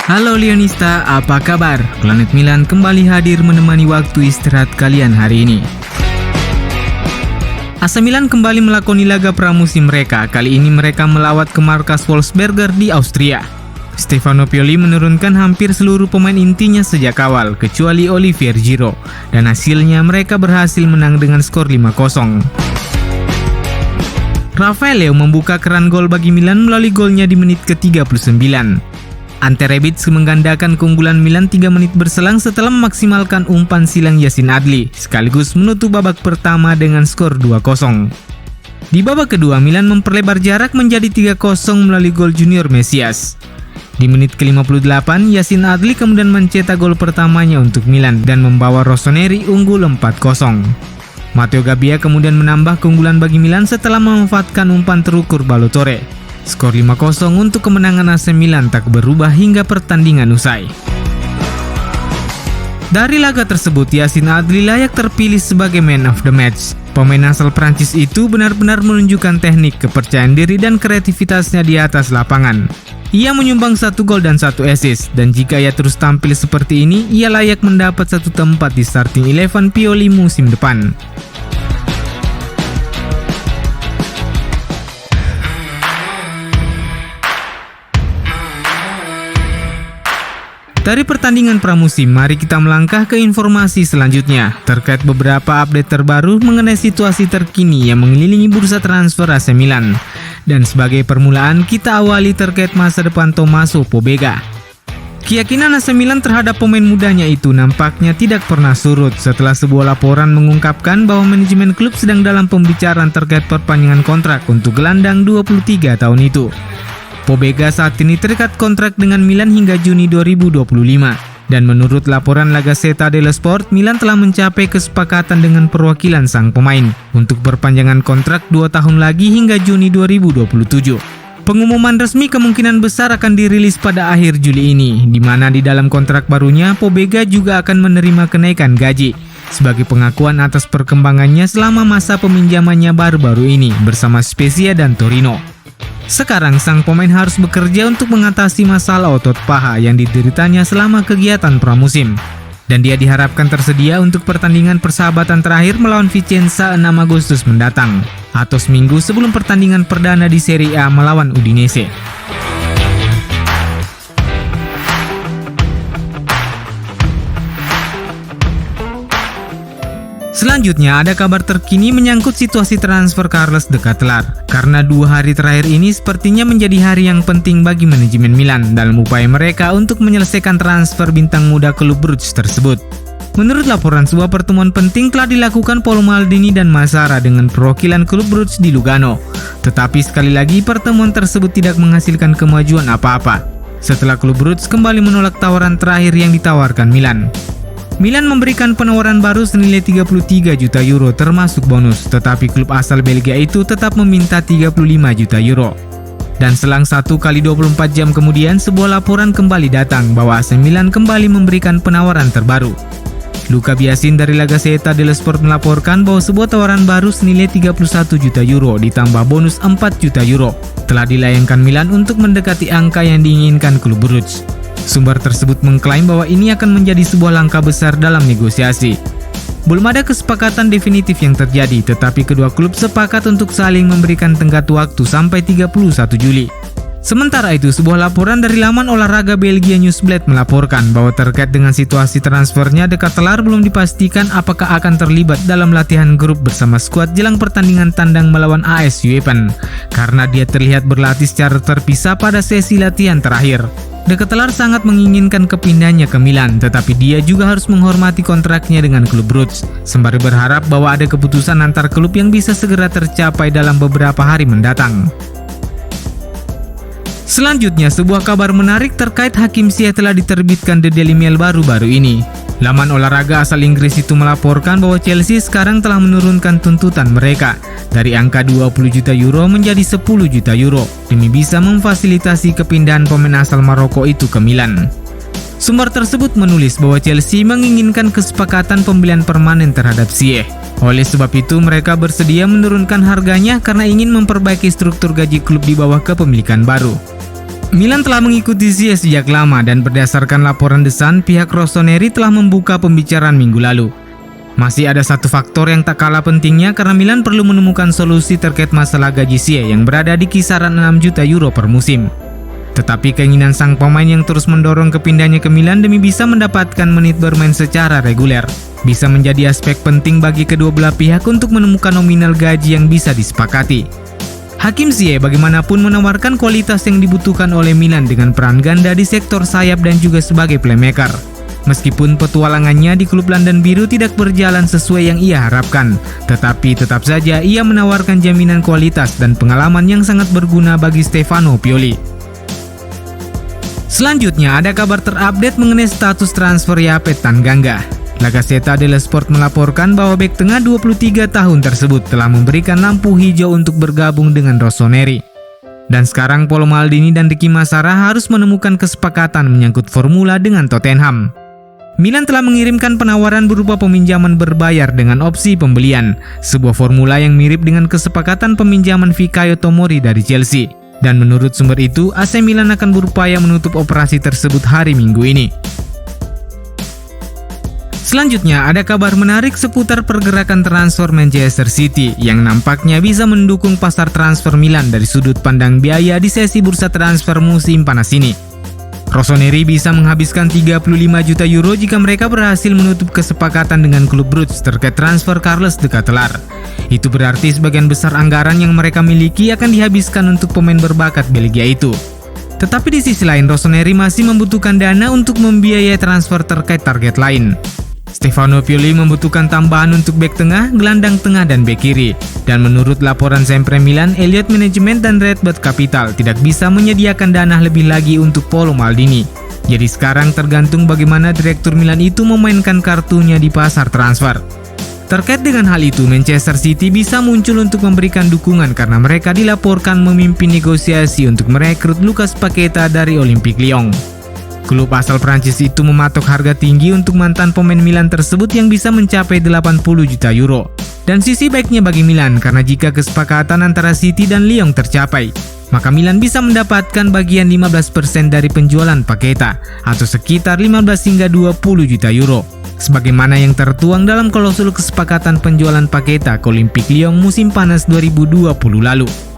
Halo Lionista, apa kabar? Planet Milan kembali hadir menemani waktu istirahat kalian hari ini. AC Milan kembali melakoni laga pramusim mereka. Kali ini mereka melawat ke markas Wolfsberger di Austria. Stefano Pioli menurunkan hampir seluruh pemain intinya sejak awal, kecuali Olivier Giroud. Dan hasilnya mereka berhasil menang dengan skor 5-0. Rafael Leao membuka keran gol bagi Milan melalui golnya di menit ke-39. Ante Rebic menggandakan keunggulan Milan 3 menit berselang setelah memaksimalkan umpan silang Yacine Adli, sekaligus menutup babak pertama dengan skor 2-0. Di babak kedua, Milan memperlebar jarak menjadi 3-0 melalui gol Junior Mesias. Di menit ke-58, Yacine Adli kemudian mencetak gol pertamanya untuk Milan dan membawa Rossoneri unggul 4-0. Matteo Gabbia kemudian menambah keunggulan bagi Milan setelah memanfaatkan umpan terukur Balotore. Skor 5-0 untuk kemenangan AC Milan tak berubah hingga pertandingan usai. Dari laga tersebut, Yacine Adli layak terpilih sebagai man of the match. Pemain asal Prancis itu benar-benar menunjukkan teknik, kepercayaan diri dan kreativitasnya di atas lapangan. Ia menyumbang 1 gol dan 1 assist, dan jika ia terus tampil seperti ini, ia layak mendapat 1 tempat di starting 11 Pioli musim depan. Dari pertandingan pramusim, mari kita melangkah ke informasi selanjutnya terkait beberapa update terbaru mengenai situasi terkini yang mengelilingi bursa transfer AC Milan. Dan sebagai permulaan, kita awali terkait masa depan Tommaso Pobega. Keyakinan AC Milan terhadap pemain mudanya itu nampaknya tidak pernah surut setelah sebuah laporan mengungkapkan bahwa manajemen klub sedang dalam pembicaraan terkait perpanjangan kontrak untuk gelandang 23 tahun itu. Pobega saat ini terikat kontrak dengan Milan hingga Juni 2025. Dan menurut laporan La Gazzetta dello Sport, Milan telah mencapai kesepakatan dengan perwakilan sang pemain untuk perpanjangan kontrak 2 tahun lagi hingga Juni 2027. Pengumuman resmi kemungkinan besar akan dirilis pada akhir Juli ini, di mana di dalam kontrak barunya Pobega juga akan menerima kenaikan gaji sebagai pengakuan atas perkembangannya selama masa peminjamannya baru-baru ini bersama Spezia dan Torino. Sekarang sang pemain harus bekerja untuk mengatasi masalah otot paha yang dideritanya selama kegiatan pramusim. Dan dia diharapkan tersedia untuk pertandingan persahabatan terakhir melawan Vicenza 6 Agustus mendatang, atau seminggu sebelum pertandingan perdana di Serie A melawan Udinese. Selanjutnya ada kabar terkini menyangkut situasi transfer Carles de Ketelaere. Karena 2 hari terakhir ini sepertinya menjadi hari yang penting bagi manajemen Milan dalam upaya mereka untuk menyelesaikan transfer bintang muda klub Bruges tersebut. Menurut laporan, sebuah pertemuan penting telah dilakukan Paolo Maldini dan Massara dengan perwakilan klub Bruges di Lugano. Tetapi sekali lagi pertemuan tersebut tidak menghasilkan kemajuan apa-apa setelah klub Bruges kembali menolak tawaran terakhir yang ditawarkan Milan. Milan memberikan penawaran baru senilai 33 juta euro termasuk bonus, tetapi klub asal Belgia itu tetap meminta 35 juta euro. Dan selang 1x24 jam kemudian, sebuah laporan kembali datang bahwa AC Milan kembali memberikan penawaran terbaru. Luca Biasin dari La Gazzetta dello Sport melaporkan bahwa sebuah tawaran baru senilai 31 juta euro ditambah bonus 4 juta euro telah dilayangkan Milan untuk mendekati angka yang diinginkan klub Bruges. Sumber tersebut mengklaim bahwa ini akan menjadi sebuah langkah besar dalam negosiasi. Belum ada kesepakatan definitif yang terjadi, tetapi kedua klub sepakat untuk saling memberikan tenggat waktu sampai 31 Juli. Sementara itu, sebuah laporan dari laman olahraga Belgia Newsblad melaporkan bahwa terkait dengan situasi transfernya, de Ketelaere belum dipastikan apakah akan terlibat dalam latihan grup bersama skuad jelang pertandingan tandang melawan AS Eupen, karena dia terlihat berlatih secara terpisah pada sesi latihan terakhir. De Ketelaere sangat menginginkan kepindahannya ke Milan, tetapi dia juga harus menghormati kontraknya dengan klub Bruges, sembari berharap bahwa ada keputusan antar klub yang bisa segera tercapai dalam beberapa hari mendatang. Selanjutnya, sebuah kabar menarik terkait Hakim Ziyech telah diterbitkan The Daily Mail baru-baru ini. Laman olahraga asal Inggris itu melaporkan bahwa Chelsea sekarang telah menurunkan tuntutan mereka dari angka 20 juta euro menjadi 10 juta euro demi bisa memfasilitasi kepindahan pemain asal Maroko itu ke Milan. Sumber tersebut menulis bahwa Chelsea menginginkan kesepakatan pembelian permanen terhadap Ziyech. Oleh sebab itu, mereka bersedia menurunkan harganya karena ingin memperbaiki struktur gaji klub di bawah kepemilikan baru. Milan telah mengikuti Ziyech sejak lama dan berdasarkan laporan The Sun, pihak Rossoneri telah membuka pembicaraan minggu lalu. Masih ada satu faktor yang tak kalah pentingnya karena Milan perlu menemukan solusi terkait masalah gaji Ziyech yang berada di kisaran 6 juta euro per musim. Tetapi keinginan sang pemain yang terus mendorong kepindahannya ke Milan demi bisa mendapatkan menit bermain secara reguler bisa menjadi aspek penting bagi kedua belah pihak untuk menemukan nominal gaji yang bisa disepakati. Hakim Ziyech bagaimanapun menawarkan kualitas yang dibutuhkan oleh Milan dengan peran ganda di sektor sayap dan juga sebagai playmaker. Meskipun petualangannya di klub London Biru tidak berjalan sesuai yang ia harapkan, tetapi tetap saja ia menawarkan jaminan kualitas dan pengalaman yang sangat berguna bagi Stefano Pioli. Selanjutnya ada kabar terupdate mengenai status transfer Yapet Tanganga. La Gazzetta dello Sport melaporkan bahwa bek tengah 23 tahun tersebut telah memberikan lampu hijau untuk bergabung dengan Rossoneri. Dan sekarang Paolo Maldini dan Ricky Massara harus menemukan kesepakatan menyangkut formula dengan Tottenham. Milan telah mengirimkan penawaran berupa peminjaman berbayar dengan opsi pembelian, sebuah formula yang mirip dengan kesepakatan peminjaman Fikayo Tomori dari Chelsea. Dan menurut sumber itu, AC Milan akan berupaya menutup operasi tersebut hari Minggu ini. Selanjutnya ada kabar menarik seputar pergerakan transfer Manchester City yang nampaknya bisa mendukung pasar transfer Milan dari sudut pandang biaya di sesi bursa transfer musim panas ini. Rossoneri bisa menghabiskan 35 juta euro jika mereka berhasil menutup kesepakatan dengan klub Bruges terkait transfer Carles de Ketelaere. Itu berarti sebagian besar anggaran yang mereka miliki akan dihabiskan untuk pemain berbakat Belgia itu. Tetapi di sisi lain Rossoneri masih membutuhkan dana untuk membiayai transfer terkait target lain. Stefano Pioli membutuhkan tambahan untuk bek tengah, gelandang tengah, dan bek kiri. Dan menurut laporan Sempre Milan, Elliott Management dan Redbird Capital tidak bisa menyediakan dana lebih lagi untuk Paolo Maldini. Jadi sekarang tergantung bagaimana direktur Milan itu memainkan kartunya di pasar transfer. Terkait dengan hal itu, Manchester City bisa muncul untuk memberikan dukungan karena mereka dilaporkan memimpin negosiasi untuk merekrut Lucas Paqueta dari Olympique Lyon. Klub asal Prancis itu mematok harga tinggi untuk mantan pemain Milan tersebut yang bisa mencapai 80 juta euro. Dan sisi baiknya bagi Milan karena jika kesepakatan antara City dan Lyon tercapai, maka Milan bisa mendapatkan bagian 15% dari penjualan Paqueta atau sekitar 15 hingga 20 juta euro. Sebagaimana yang tertuang dalam klausul kesepakatan penjualan Paqueta ke Olympique Lyon musim panas 2020 lalu.